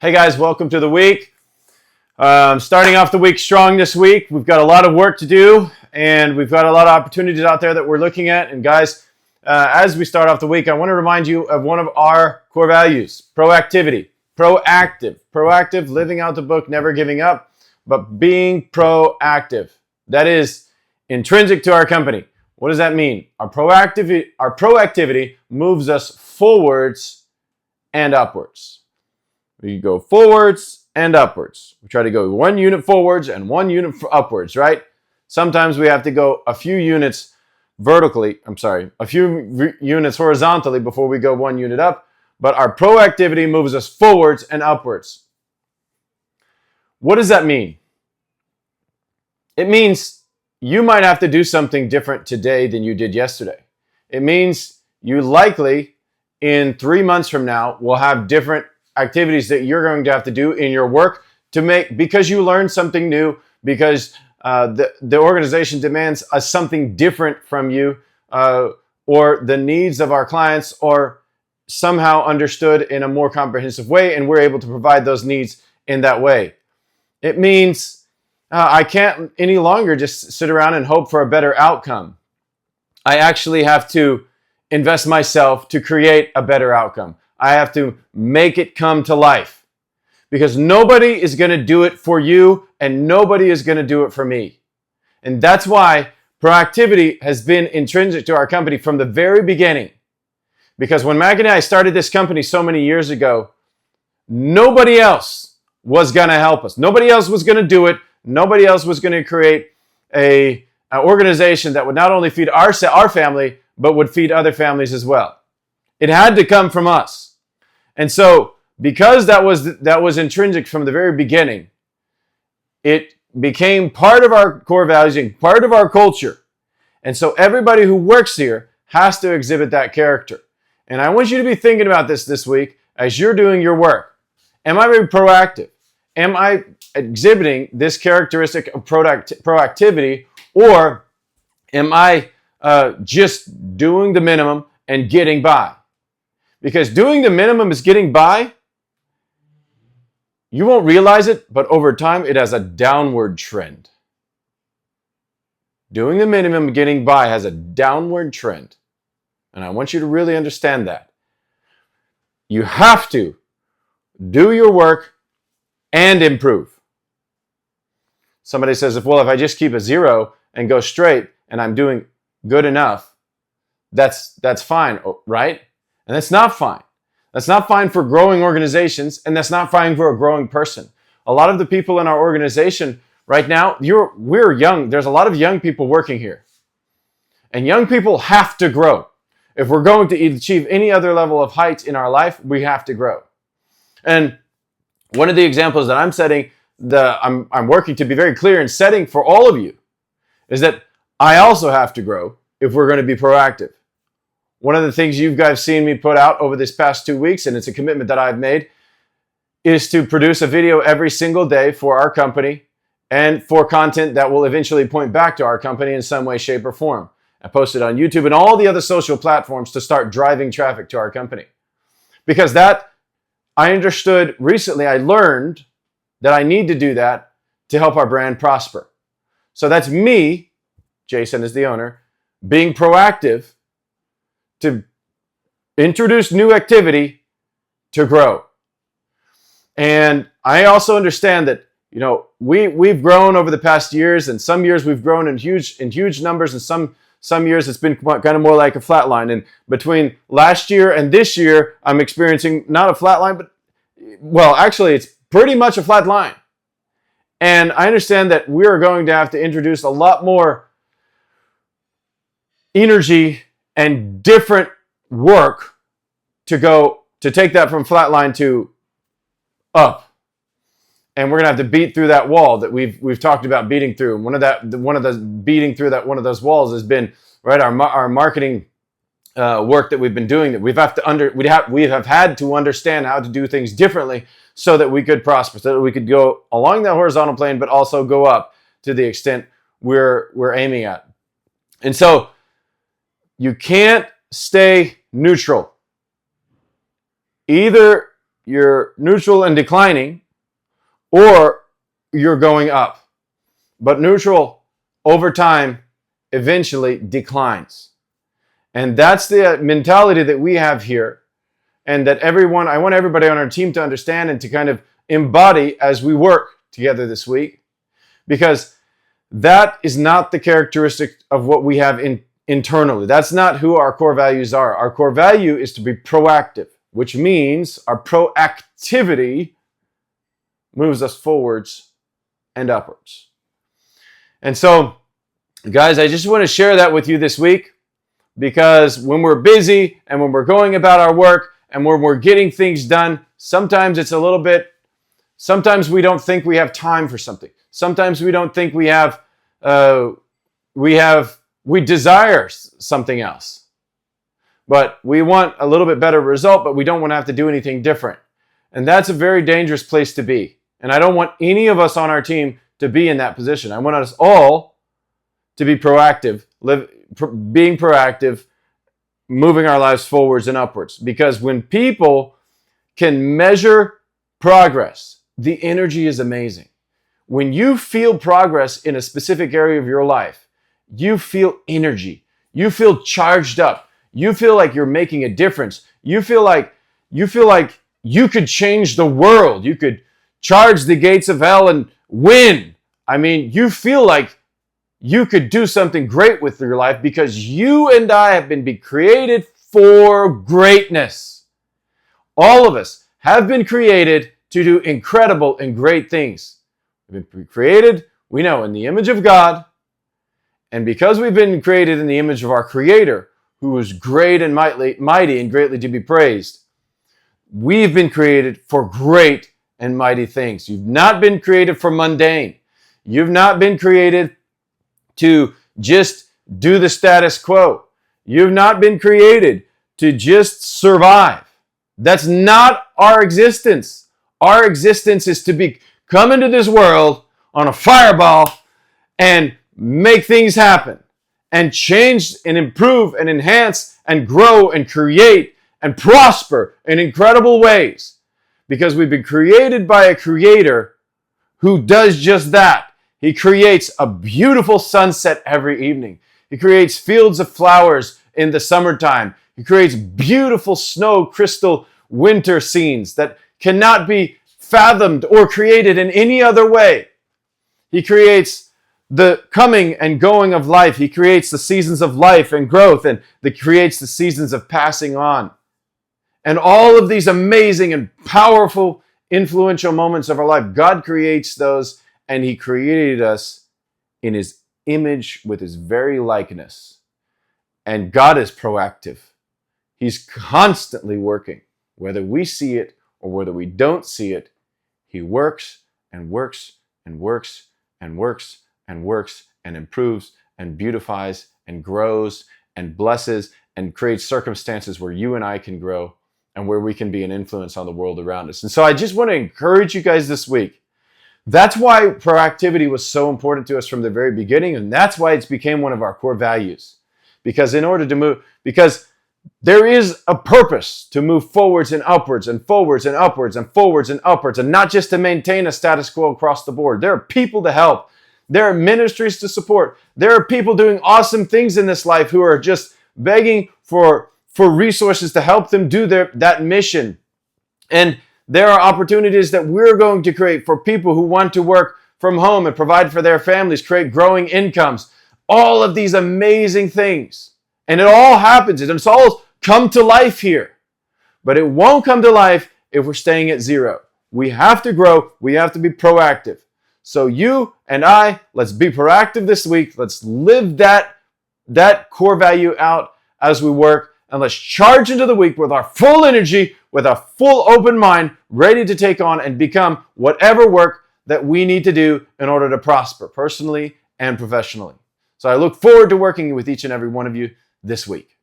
Hey guys, welcome to the week. Starting off the week strong this week. We've got a lot of work to do, and we've got a lot of opportunities out there that we're looking at. And guys, as we start off the week, I want to remind you of one of our core values: proactivity. Proactive, living out the book, never giving up, but being proactive. That is intrinsic to our company. What does that mean? Our proactivity moves us forwards and upwards. We go forwards and upwards. We try to go one unit forwards and one unit upwards, right? Sometimes we have to go a few units horizontally before we go one unit up. But our proactivity moves us forwards and upwards. What does that mean? It means you might have to do something different today than you did yesterday. It means you likely, in 3 months from now, will have different activities that you're going to have to do in your work because you learned something new, because the organization demands something different from you, or the needs of our clients are somehow understood in a more comprehensive way, and we're able to provide those needs in that way. It means I can't any longer just sit around and hope for a better outcome. I actually have to invest myself to create a better outcome. I have to make it come to life, because nobody is going to do it for you and nobody is going to do it for me. And that's why proactivity has been intrinsic to our company from the very beginning. Because when Maggie and I started this company so many years ago, nobody else was going to help us. Nobody else was going to do it. Nobody else was going to create an organization that would not only feed our family, but would feed other families as well. It had to come from us. And so, because that was intrinsic from the very beginning, it became part of our core values and part of our culture. And so everybody who works here has to exhibit that character. And I want you to be thinking about this week as you're doing your work. Am I very proactive? Am I exhibiting this characteristic of proactivity, or am I just doing the minimum and getting by? Because doing the minimum is getting by. You won't realize it, but over time it has a downward trend. Doing the minimum and getting by has a downward trend. And I want you to really understand that. You have to do your work and improve. Somebody says, if I just keep a 0 and go straight and I'm doing good enough, that's fine, right? And that's not fine. That's not fine for growing organizations, and that's not fine for a growing person. A lot of the people in our organization right now, we're young. There's a lot of young people working here. And young people have to grow. If we're going to achieve any other level of heights in our life, we have to grow. And one of the examples that I'm setting, I'm working to be very clear in setting for all of you, is that I also have to grow if we're going to be proactive. One of the things you guys seen me put out over this past 2 weeks, and it's a commitment that I've made, is to produce a video every single day for our company and for content that will eventually point back to our company in some way, shape, or form. I post it on YouTube and all the other social platforms to start driving traffic to our company. Because that, I understood recently, I learned that I need to do that to help our brand prosper. So that's me, Jason is the owner, being proactive to introduce new activity to grow. And I also understand that, we've grown over the past years, and some years we've grown in huge numbers, and some years it's been kind of more like a flat line. And between last year and this year, I'm experiencing not a flat line, but actually it's pretty much a flat line. And I understand that we're going to have to introduce a lot more energy and different work to take that from flat line to up. And we're going to have to beat through that wall that we've talked about beating through. And one of those walls has been, right, our marketing work that we've been doing, that we have had to understand how to do things differently so that we could prosper, so that we could go along that horizontal plane, but also go up to the extent we're aiming at. And so you can't stay neutral. Either you're neutral and declining, or you're going up. But neutral over time eventually declines. And that's the mentality that we have here, and that I want everybody on our team to understand and to kind of embody as we work together this week, because that is not the characteristic of what we have internally. That's not who our core values are. Our core value is to be proactive, which means our proactivity moves us forwards and upwards. And so, guys, I just want to share that with you this week, because when we're busy and when we're going about our work and when we're getting things done, sometimes it's a little bit, sometimes we don't think we have time for something. Sometimes we don't think we desire something else. But we want a little bit better result, but we don't want to have to do anything different. And that's a very dangerous place to be. And I don't want any of us on our team to be in that position. I want us all to be proactive, being proactive, moving our lives forwards and upwards. Because when people can measure progress, the energy is amazing. When you feel progress in a specific area of your life, you feel energy. You feel charged up. You feel like you're making a difference. You feel like you could change the world. You could charge the gates of hell and win. I mean, you feel like you could do something great with your life, because you and I have been created for greatness. All of us have been created to do incredible and great things. We've been created, we know, in the image of God. And because we've been created in the image of our Creator, who is great and mighty and greatly to be praised, we've been created for great and mighty things. You've not been created for mundane. You've not been created to just do the status quo. You've not been created to just survive. That's not our existence. Our existence is to come into this world on a fireball and make things happen and change and improve and enhance and grow and create and prosper in incredible ways, because we've been created by a Creator who does just that. He creates a beautiful sunset every evening. He creates fields of flowers in the summertime. He creates beautiful snow crystal winter scenes that cannot be fathomed or created in any other way. He creates the coming and going of life. He creates the seasons of life and growth, and he creates the seasons of passing on. And all of these amazing and powerful, influential moments of our life, God creates those, and He created us in His image with His very likeness. And God is proactive. He's constantly working. Whether we see it or whether we don't see it, He works and works and works and works and works and improves and beautifies and grows and blesses and creates circumstances where you and I can grow and where we can be an influence on the world around us. And so I just want to encourage you guys this week. That's why proactivity was so important to us from the very beginning, and that's why it's became one of our core values. Because in order to move, because there is a purpose to move forwards and upwards and forwards and upwards and forwards and upwards, and not just to maintain a status quo across the board. There are people to help. There are ministries to support. There are people doing awesome things in this life who are just begging for resources to help them do that mission. And there are opportunities that we're going to create for people who want to work from home and provide for their families, create growing incomes. All of these amazing things. And it all happens. It's all come to life here. But it won't come to life if we're staying at zero. We have to grow. We have to be proactive. So you and I, let's be proactive this week. Let's live that core value out as we work. And let's charge into the week with our full energy, with our full open mind, ready to take on and become whatever work that we need to do in order to prosper personally and professionally. So I look forward to working with each and every one of you this week.